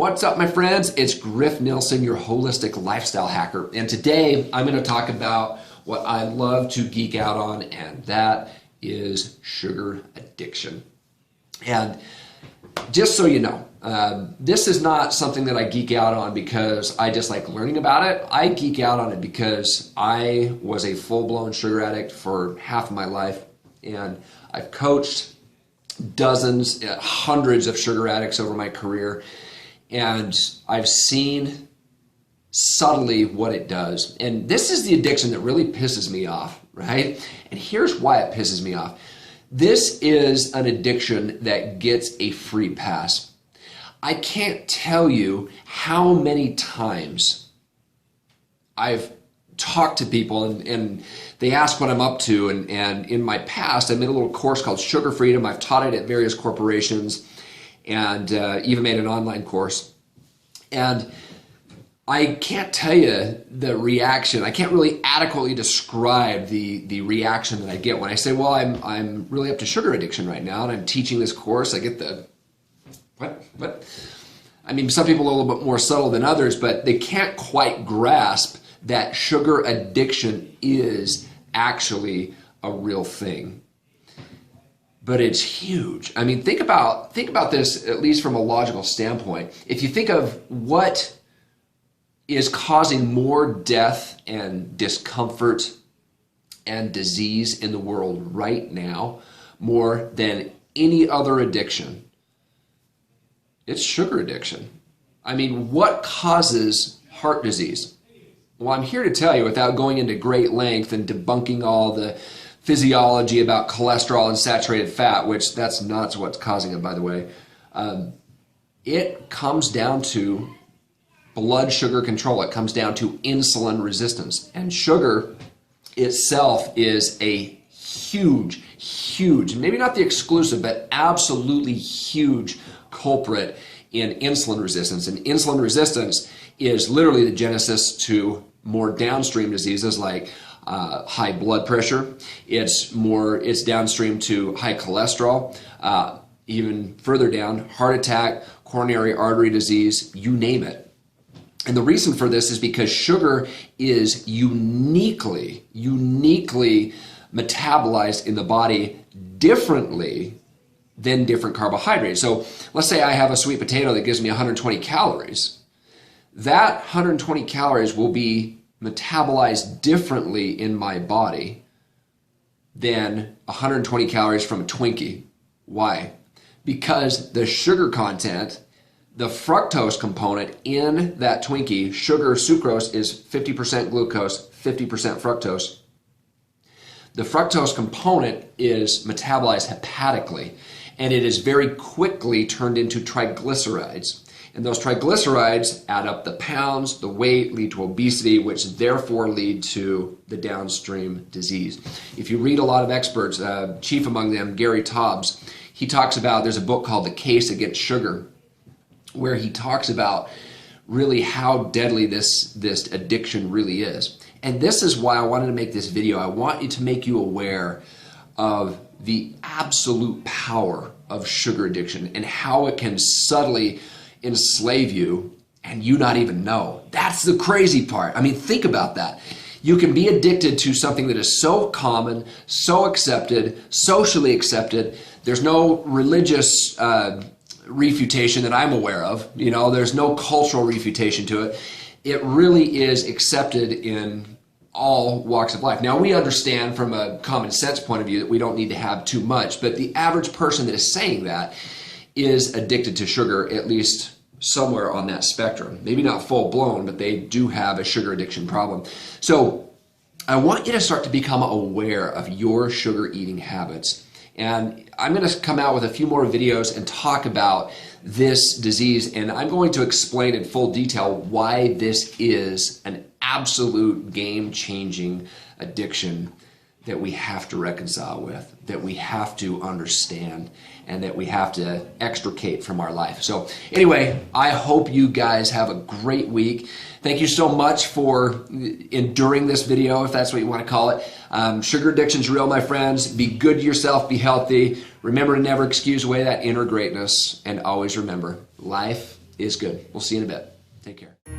What's up, my friends? It's Griff Nilsson, your holistic lifestyle hacker. And today I'm going to talk about what I love to geek out on, and that is sugar addiction. And just so you know, this is not something that I geek out on because I just like learning about it. I geek out on it because I was a full-blown sugar addict for half of my life, and I've coached dozens, hundreds of sugar addicts over my career. And I've seen subtly what it does. And this is the addiction that really pisses me off, right? And here's why it pisses me off. This is an addiction that gets a free pass. I can't tell you how many times I've talked to people and they ask what I'm up to. And in my past, I made a little course called Sugar Freedom. I've taught it at various corporations, and even made an online course. And I can't tell you the reaction. I can't really adequately describe the reaction that I get when I say, well, I'm really up to sugar addiction right now, and I'm teaching this course. I get the, what? I mean, some people are a little bit more subtle than others, but they can't quite grasp that sugar addiction is actually a real thing. But it's huge. I mean, think about this, at least from a logical standpoint. If you think of what is causing more death and discomfort and disease in the world right now, more than any other addiction, it's sugar addiction. I mean, what causes heart disease? Well, I'm here to tell you, without going into great length and debunking all the physiology about cholesterol and saturated fat, which that's not what's causing it, by the way. It comes down to blood sugar control. It comes down to insulin resistance. And sugar itself is a huge, maybe not the exclusive, but absolutely huge culprit in insulin resistance. And insulin resistance is literally the genesis to more downstream diseases like high blood pressure. It's downstream to high cholesterol, even further down, heart attack, coronary artery disease, you name it. And the reason for this is because sugar is uniquely metabolized in the body differently than different carbohydrates. So let's say I have a sweet potato that gives me 120 calories. That 120 calories will be metabolized differently in my body than 120 calories from a Twinkie. Why? Because the sugar content, the fructose component in that Twinkie, sugar, sucrose, is 50% glucose, 50% fructose. The fructose component is metabolized hepatically, and it is very quickly turned into triglycerides. And those triglycerides add up the pounds, the weight, lead to obesity, which therefore lead to the downstream disease. If you read a lot of experts, chief among them, Gary Taubes, he talks about, there's a book called The Case Against Sugar, where he talks about really how deadly this addiction really is. And this is why I wanted to make this video. I want to make you aware of the absolute power of sugar addiction and how it can subtly enslave you and you not even know. That's the crazy part. I mean, think about that. You can be addicted to something that is so common, so accepted, socially accepted. There's no religious refutation that I'm aware of. You know, there's no cultural refutation to it. It really is accepted in all walks of life. Now, we understand from a common sense point of view that we don't need to have too much, but the average person that is saying that is addicted to sugar, at least somewhere on that spectrum. Maybe not full blown, but they do have a sugar addiction problem. So I want you to start to become aware of your sugar eating habits. And I'm going to come out with a few more videos and talk about this disease, and I'm going to explain in full detail why this is an absolute game-changing addiction that we have to reconcile with, that we have to understand, and that we have to extricate from our life. So anyway, I hope you guys have a great week. Thank you so much for enduring this video, if that's what you want to call it. Sugar addiction's real, my friends. Be good to yourself, be healthy. Remember to never excuse away that inner greatness, and always remember, life is good. We'll see you in a bit. Take care.